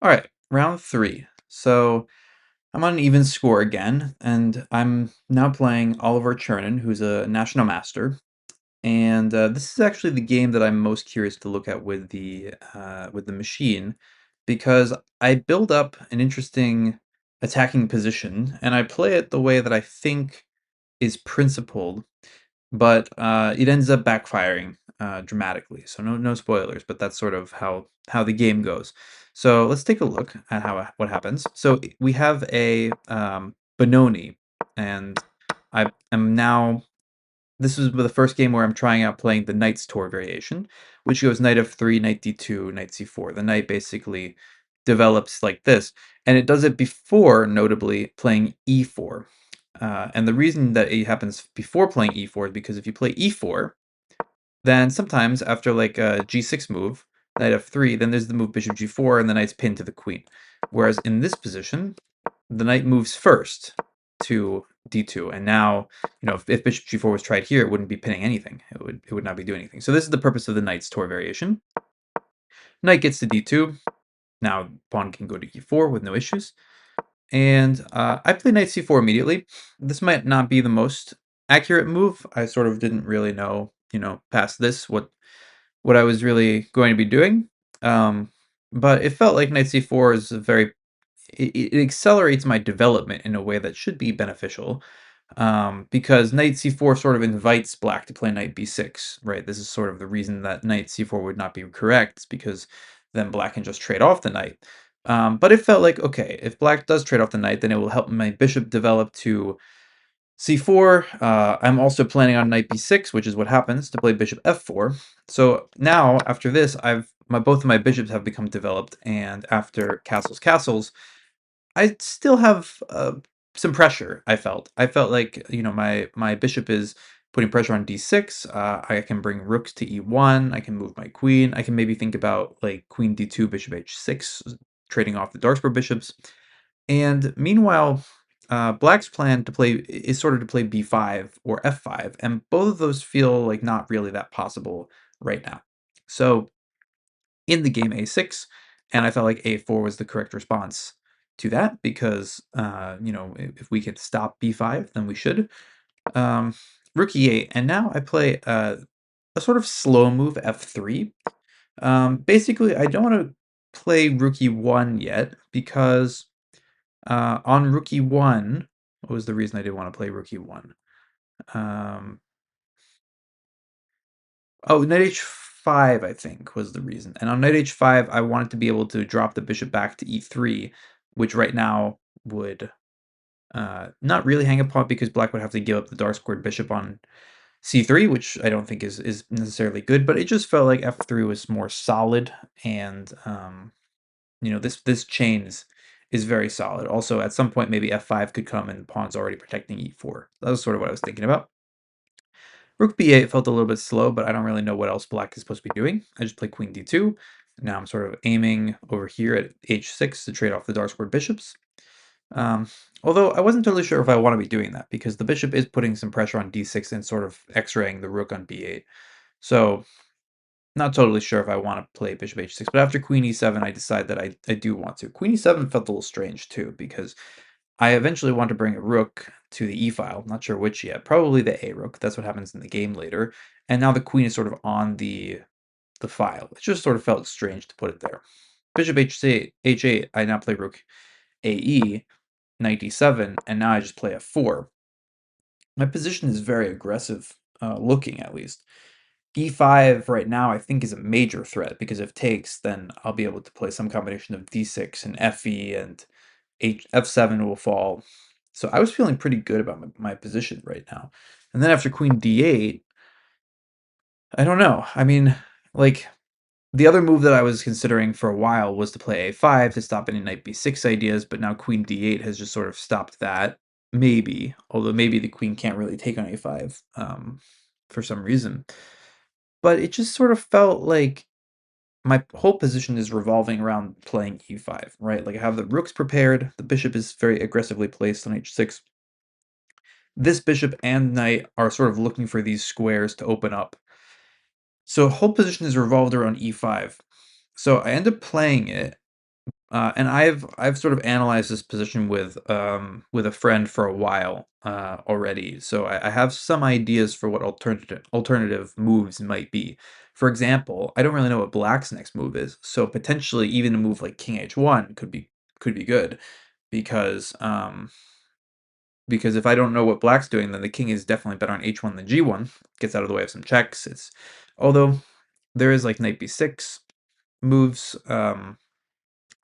All right, round three. So I'm on an even score again, and I'm now playing Oliver Chernin, who's a national master. And this is actually the game that I'm most curious to look at with the machine, because I build up an interesting attacking position, and I play it the way that I think is principled, but it ends up backfiring dramatically. So no spoilers, but that's sort of how the game goes. So let's take a look at what happens. So we have a Benoni, and I am now. This is the first game where I'm trying out playing the Knight's Tour variation, which goes Knight f3, Knight d2, Knight c4. The Knight basically develops like this, and it does it before, notably, playing e4. And the reason that it happens before playing e4 is because if you play e4, then sometimes after like a g6 move, knight f3, then there's the move bishop g4, and the knight's pinned to the queen. Whereas in this position, the knight moves first to d2, and now, if bishop g4 was tried here, it wouldn't be pinning anything. It would not be doing anything. So this is the purpose of the knight's Tor variation. Knight gets to d2. Now pawn can go to e4 with no issues. And I play knight c4 immediately. This might not be the most accurate move. I sort of didn't really know, past this what I was really going to be doing. Um, but it felt like knight c4 is it accelerates my development in a way that should be beneficial. Because knight c4 sort of invites black to play knight b6, right? This is sort of the reason that knight c4 would not be correct, is because then black can just trade off the knight. But it felt like, okay, if black does trade off the knight, then it will help my bishop develop to c4. I'm also planning on knight b6, which is what happens to play bishop f4. So now, after this, both of my bishops have become developed, and after castles, I still have some pressure. I felt like my bishop is putting pressure on d6. I can bring rooks to e1. I can move my queen. I can maybe think about like queen d2, bishop h6, trading off the dark square bishops. And meanwhile, Black's plan to play is sort of to play b5 or f5, and both of those feel like not really that possible right now. So in the game a6, and I felt like a4 was the correct response to that because, if we could stop b5, then we should. Um, Rook e8, and now I play a sort of slow move f3. Basically, I don't want to play rook e1 yet because on rook e1, what was the reason I didn't want to play rook e1? Um, Oh, knight h5, I think, was the reason. And on knight h5, I wanted to be able to drop the bishop back to e3, which right now would not really hang a pawn because black would have to give up the dark squared bishop on c3, which I don't think is necessarily good, but it just felt like f3 was more solid, and this chain is very solid. Also, at some point, maybe f5 could come and the pawn's already protecting e4. That was sort of what I was thinking about. Rook b8 felt a little bit slow, but I don't really know what else black is supposed to be doing. I just play queen d2. Now I'm sort of aiming over here at h6 to trade off the dark squared bishops. Um, Although I wasn't totally sure if I want to be doing that, because the bishop is putting some pressure on d6 and sort of x-raying the rook on b8. So not totally sure if I want to play bishop h6, but after queen e7, I decide that I do want to. Queen e7 felt a little strange too, because I eventually want to bring a rook to the e-file, not sure which yet, probably the a-rook, that's what happens in the game later, and now the queen is sort of on the file. It just sort of felt strange to put it there. Bishop h8, I now play rook ae, knight d7, and now I just play f4. My position is very aggressive, looking at least. e5 right now I think is a major threat, because if takes, then I'll be able to play some combination of d6 and fe, and f7 will fall. So I was feeling pretty good about my position right now. And then after queen d8, I don't know. I mean, like, the other move that I was considering for a while was to play a5 to stop any knight b6 ideas, but now queen d8 has just sort of stopped that. Maybe, although maybe the queen can't really take on a5 for some reason. But it just sort of felt like my whole position is revolving around playing e5, right? Like I have the rooks prepared, the bishop is very aggressively placed on h6. This bishop and knight are sort of looking for these squares to open up. So whole position is revolved around e5. So I end up playing it, And I've sort of analyzed this position with a friend for a while already, so I have some ideas for what alternative moves might be. For example, I don't really know what Black's next move is, so potentially even a move like King H1 could be good because because if I don't know what Black's doing, then the king is definitely better on H1 than G1. Gets out of the way of some checks. It's although there is like Knight B6 moves.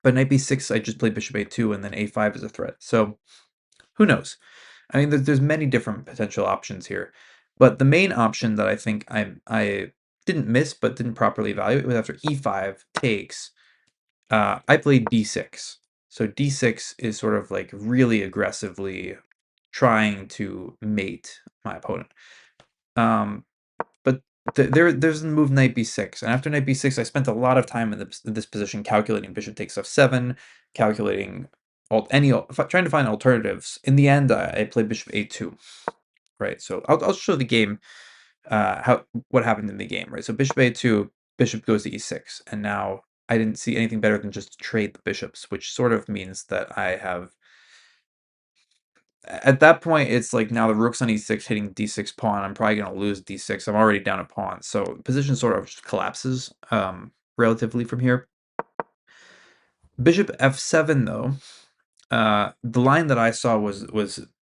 But knight b6, I just played bishop a2, and then a5 is a threat. So who knows? I mean, there's many different potential options here. But the main option that I think I didn't miss but didn't properly evaluate was after e5 takes, I played d6. So d6 is sort of like really aggressively trying to mate my opponent. Um, but there's the move knight b6, and after knight b6, I spent a lot of time in this position calculating bishop takes f7, calculating trying to find alternatives. In the end, I played bishop a2, right? So I'll show the game, how what happened in the game, right? So bishop a2, bishop goes to e6, and now I didn't see anything better than just trade the bishops, which sort of means that I have at that point, it's like now the rook's on e6 hitting d6 pawn. I'm probably going to lose d6. I'm already down a pawn. So the position sort of just collapses relatively from here. Bishop f7, though, the line that I saw was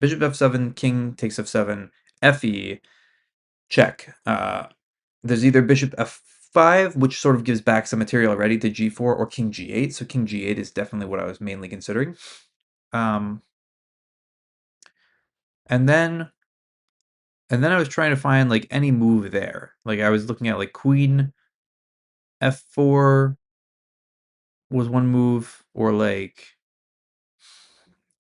bishop f7, king takes f7, fe, check. There's either bishop f5, which sort of gives back some material already to g4, or king g8. So king g8 is definitely what I was mainly considering. Um, and then I was trying to find like any move there. Like I was looking at like queen f4 was one move, or like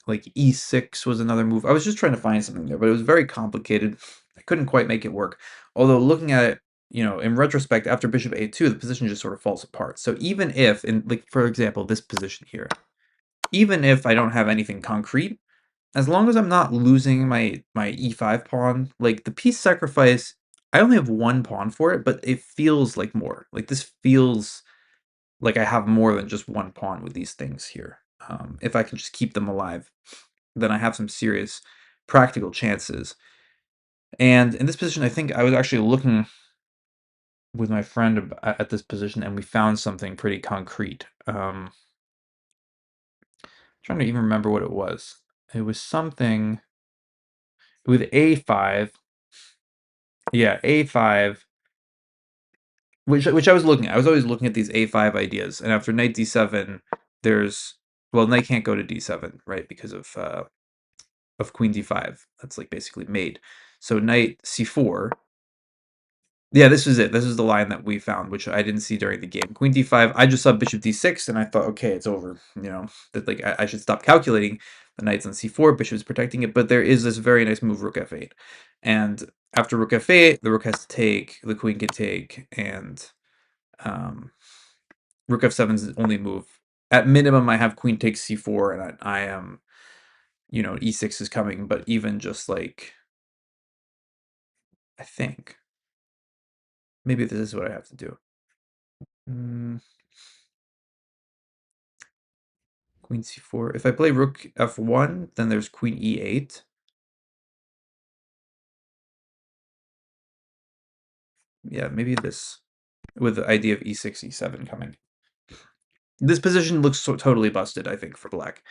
e6 was another move. I was just trying to find something there, but it was very complicated. I couldn't quite make it work. Although looking at it, in retrospect, after bishop a2, the position just sort of falls apart. So even if, in like for example, this position here, even if I don't have anything concrete, as long as I'm not losing my e5 pawn, like the piece sacrifice, I only have one pawn for it, but it feels like more. Like this feels like I have more than just one pawn with these things here. If I can just keep them alive, then I have some serious practical chances. And in this position, I think I was actually looking with my friend at this position, and we found something pretty concrete. Trying to even remember what it was. It was something with a5. Yeah, a5, which I was looking at. I was always looking at these a5 ideas, and after knight d7, there's well, knight can't go to d7, right, because of queen d5. That's like basically mate. So knight c4. Yeah, this is it. This is the line that we found, which I didn't see during the game. Queen d5. I just saw bishop d6, and I thought, okay, it's over. That like I should stop calculating. The knight's on c4, bishop's protecting it, but there is this very nice move, rook f8, and after rook f8, the rook has to take, the queen can take, and um, rook f7 is the only move. At minimum, I have queen takes c4, and I am, e6 is coming, but even just like, I think, maybe this is what I have to do. Mm, queen c4. If I play rook f1, then there's queen e8. Yeah, maybe this, with the idea of e6, e7 coming. This position looks totally busted, I think, for black.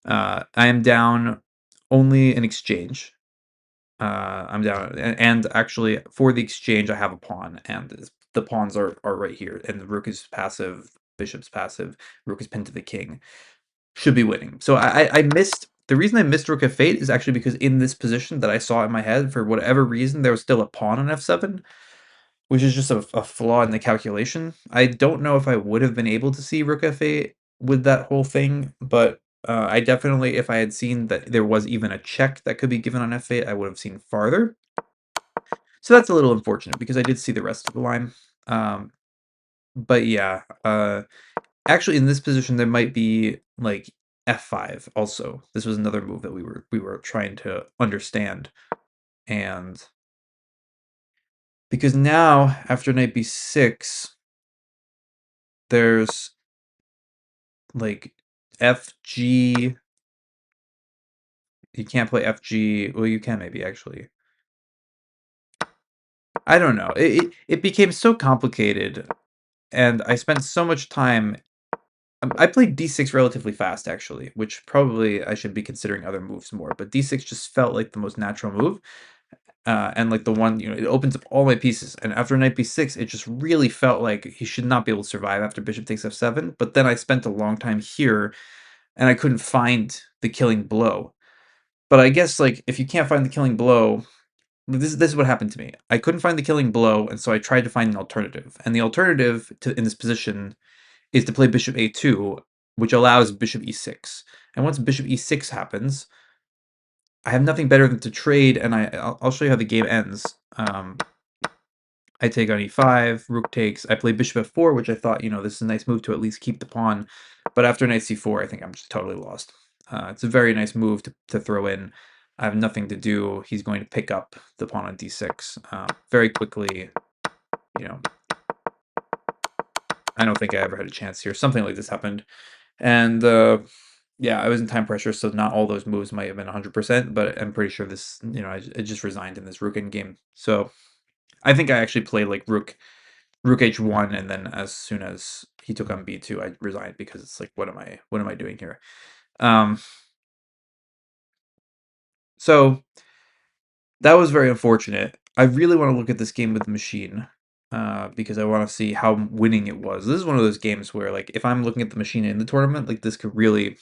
I am down only an exchange. I'm down, and actually for the exchange, I have a pawn, and the pawns are right here, and the rook is passive, bishop's passive, rook is pinned to the king. Should be winning. So I missed. The reason I missed rook f8 is actually because in this position that I saw in my head, for whatever reason, there was still a pawn on f7, which is just a flaw in the calculation. I don't know if I would have been able to see rook f8 with that whole thing, but I definitely, if I had seen that there was even a check that could be given on f8, I would have seen farther. So that's a little unfortunate because I did see the rest of the line. But yeah, actually in this position there might be like f5 also. This was another move that we were trying to understand. And because now after knight b6, there's like FG. You can't play FG. Well, you can maybe actually. I don't know. It became so complicated, and I spent so much time. I played D6 relatively fast, actually, which probably I should be considering other moves more. But D6 just felt like the most natural move, and like the one, it opens up all my pieces. And after knight b6, it just really felt like he should not be able to survive after bishop takes f7. But then I spent a long time here, and I couldn't find the killing blow. But I guess like if you can't find the killing blow, this is what happened to me. I couldn't find the killing blow, and so I tried to find an alternative. And the alternative to in this position is to play bishop a2, which allows bishop e6. And once bishop e6 happens, I have nothing better than to trade, and I'll show you how the game ends. I take on e5, rook takes. I play bishop f4, which I thought, this is a nice move to at least keep the pawn. But after knight c4, I think I'm just totally lost. It's a very nice move to throw in. I have nothing to do. He's going to pick up the pawn on d6 very quickly. You know, I don't think I ever had a chance here. Something like this happened. And yeah, I was in time pressure, so not all those moves might have been 100%, but I'm pretty sure this, I just resigned in this rook end game. So I think I actually played like rook h1, and then as soon as he took on b2, I resigned because it's like, what am I doing here? So that was very unfortunate. I really want to look at this game with the machine because I want to see how winning it was. This is one of those games where, like, if I'm looking at the machine in the tournament, like, this could really,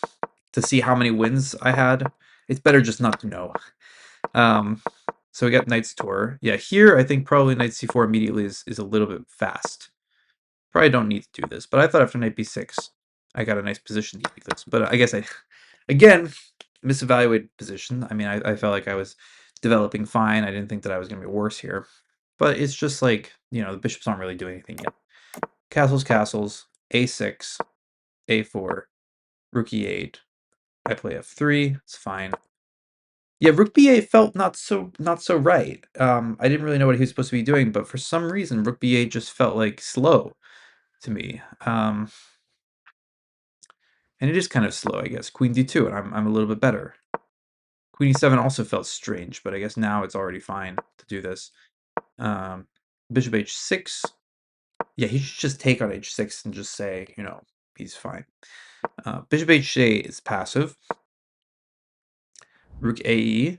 to see how many wins I had, it's better just not to know. So we got Knight's Tour. Yeah, here I think probably Knight c4 immediately is a little bit fast. Probably don't need to do this, but I thought after Knight b6, I got a nice position to do this. But I guess again, misevaluated position. I mean, I felt like I was developing fine. I didn't think that I was going to be worse here. But it's just like, the bishops aren't really doing anything yet. Castles, castles, a6, a4, rook e8. I play f3. It's fine. Yeah, rook b8 felt not so right. I didn't really know what he was supposed to be doing, but for some reason, rook b8 just felt like slow to me. And it is kind of slow, I guess. Queen d2, and I'm a little bit better. Queen e7 also felt strange, but I guess now it's already fine to do this. Bishop h6. Yeah, he should just take on h6 and just say, he's fine. Bishop h8 is passive. Rook ae.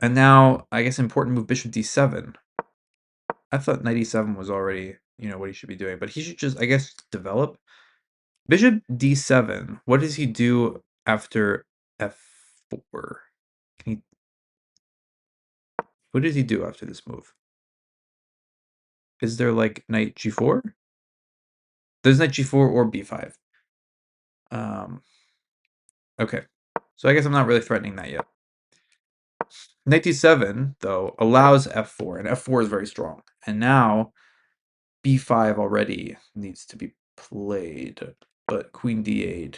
And now, I guess important move, bishop d7. I thought knight e7 was already, what he should be doing. But he should just, I guess, develop. Bishop d7. What does he do after f4? What does he do after this move? Is there like knight g4? There's knight g4 or b5. Okay. So I guess I'm not really threatening that yet. Knight d7, though, allows f4, and f4 is very strong. And now b5 already needs to be played, but queen d8.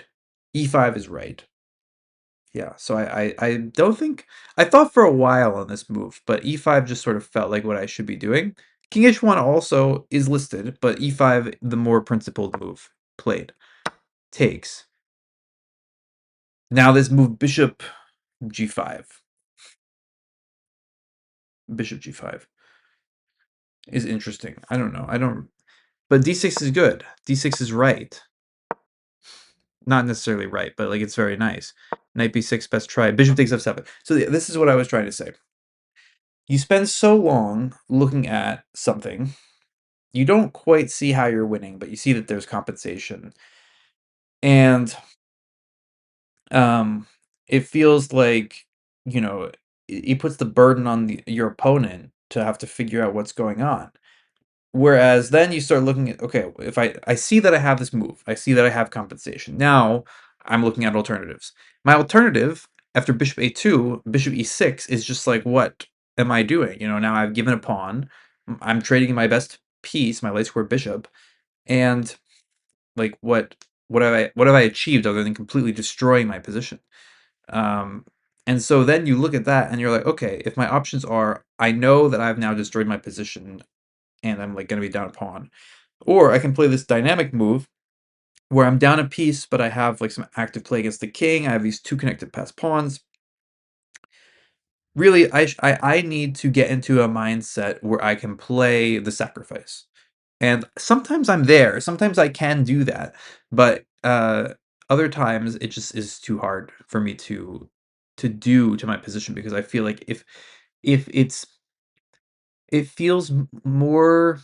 e5 is right. Yeah, so I don't think... I thought for a while on this move, but e5 just sort of felt like what I should be doing. King h1 also is listed, but e5, the more principled move played. Takes. Now this move, bishop g5. Bishop g5 is interesting. I don't know. But d6 is good. d6 is right. Not necessarily right, but like it's very nice. Knight b6, best try. Bishop takes f7. So this is what I was trying to say. You spend so long looking at something, you don't quite see how you're winning, but you see that there's compensation. And it feels like, it puts the burden on your opponent to have to figure out what's going on. Whereas then you start looking at, okay, if I see that I have this move, I see that I have compensation. Now I'm looking at alternatives. My alternative after bishop a2, bishop e6 is just like, what am I doing? Now I've given a pawn. I'm trading my best piece, my light square bishop, and like what have I achieved other than completely destroying my position? And so then you look at that and you're like, okay, if my options are, I know that I've now destroyed my position and I'm like going to be down a pawn, or I can play this dynamic move where I'm down a piece, but I have like some active play against the king. I have these two connected passed pawns. Really, I need to get into a mindset where I can play the sacrifice. And sometimes I'm there, sometimes I can do that, but, other times it just is too hard for me to do to my position because I feel like if it feels more,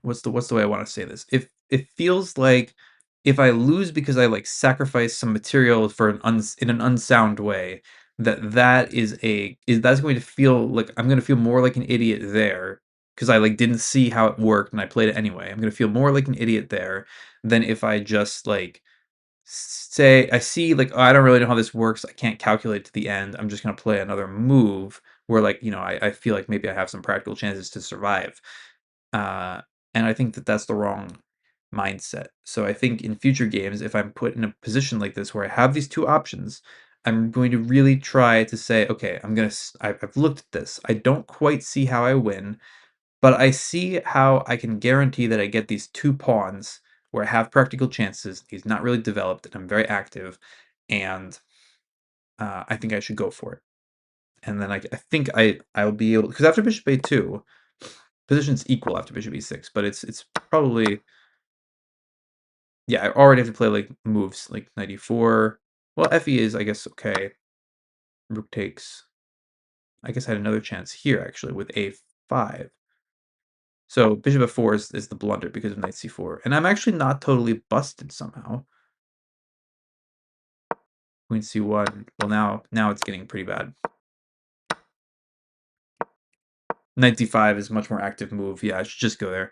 what's the way I wanna say this? If it feels like if I lose because I, like, sacrifice some material for an unsound way, that is that's going to feel like I'm gonna feel more like an idiot there because I, like, didn't see how it worked and I played it anyway. I'm gonna feel more like an idiot there than if I just, like, say I see, like, "Oh, I don't really know how this works. I can't calculate to the end. I'm just gonna play another move," where, like, I feel like maybe I have some practical chances to survive. Uh, and I think that that's the wrong mindset. So I think in future games, if I'm put in a position like this where I have these two options, I'm going to really try to say, okay, I've looked at this. I don't quite see how I win, but I see how I can guarantee that I get these two pawns where I have practical chances. He's not really developed, and I'm very active, and I think I should go for it. And then I think I'll be able because after bishop a2, position's equal after bishop e6, but it's probably yeah, I already have to play, like, moves, like knight e4. Well, fe is, I guess, okay. Rook takes I guess I had another chance here, actually, with a5. So bishop f4 is the blunder because of knight c4, and I'm actually not totally busted somehow. Queen c1, well, now it's getting pretty bad. Knight d5 is a much more active move, yeah, I should just go there.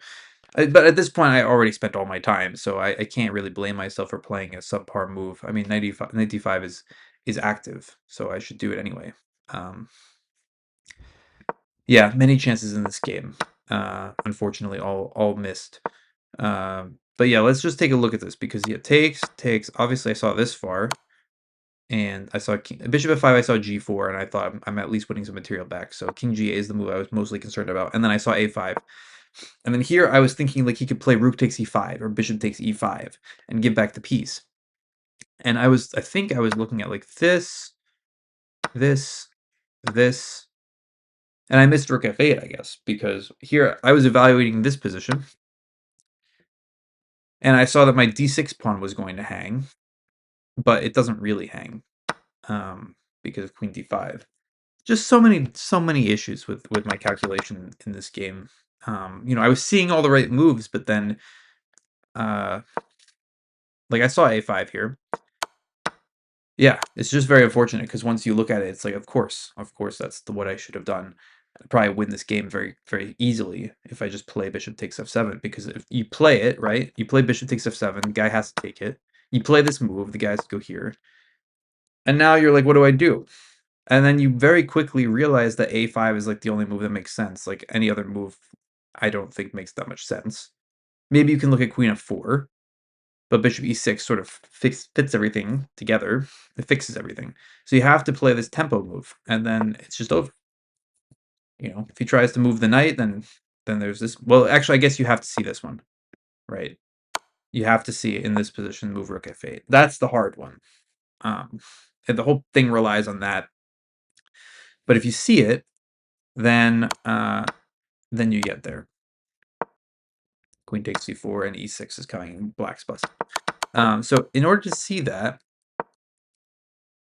But at this point, I already spent all my time, so I can't really blame myself for playing a subpar move. I mean, knight d5 is active, so I should do it anyway. Um, yeah, many chances in this game. Unfortunately, all missed. But yeah, let's just take a look at this because yeah, takes. Obviously, I saw this far, and I saw bishop f5. I saw g4, and I thought I'm at least winning some material back. So king g8 is the move I was mostly concerned about, and then I saw a5. And then here I was thinking like he could play rook takes e5 or bishop takes e5 and give back the piece. And I think I was looking at like this, this, and I missed rook f8, I guess, because here I was evaluating this position and I saw that my d6 pawn was going to hang, but it doesn't really hang because of queen d5. Just so many issues with my calculation in this game. I was seeing all the right moves, but then uh, like I saw a5 here. Yeah, it's just very unfortunate because once you look at it, it's like, of course, that's what I should have done. I'd probably win this game very, very easily if I just play bishop takes f7 because if you play it, right? You play bishop takes f7, the guy has to take it. You play this move, the guy has to go here. And now you're like, what do I do? And then you very quickly realize that a5 is like the only move that makes sense. Like any other move, I don't think makes that much sense. Maybe you can look at queen f4, but bishop e6 sort of fits everything together. It fixes everything. So you have to play this tempo move, and then it's just over. If he tries to move the knight, then there's this. Well, actually, I guess you have to see this one, right? You have to see in this position move rook f8. That's the hard one. Um, and the whole thing relies on that. But if you see it, then you get there. Queen takes c4 and e6 is coming. Black's busted. So in order to see that,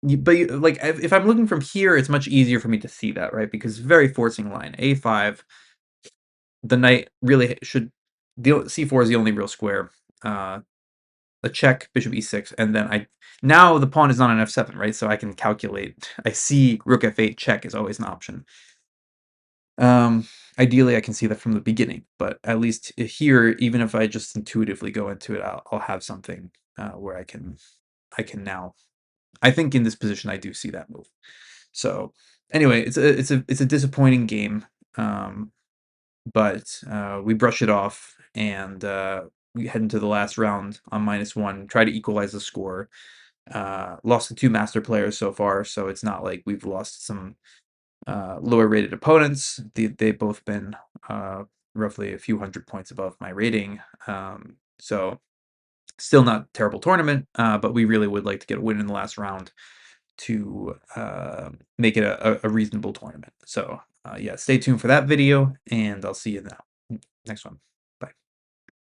like if I'm looking from here, it's much easier for me to see that, right? Because it's very forcing line. A5, the knight really should. C4 is the only real square. A check, bishop e6, and then now the pawn is not on f7, right? So I can calculate. I see rook f8 check is always an option. Ideally, I can see that from the beginning, but at least here, even if I just intuitively go into it, I'll have something where I can now. I think in this position, I do see that move. So anyway, it's a disappointing game, but we brush it off and we head into the last round on -1. Try to equalize the score. Lost to two master players so far, so it's not like we've lost some lower rated opponents. They've both been roughly a few hundred points above my rating. So still not a terrible tournament, but we really would like to get a win in the last round to make it a reasonable tournament. So yeah, stay tuned for that video, and I'll see you now next one.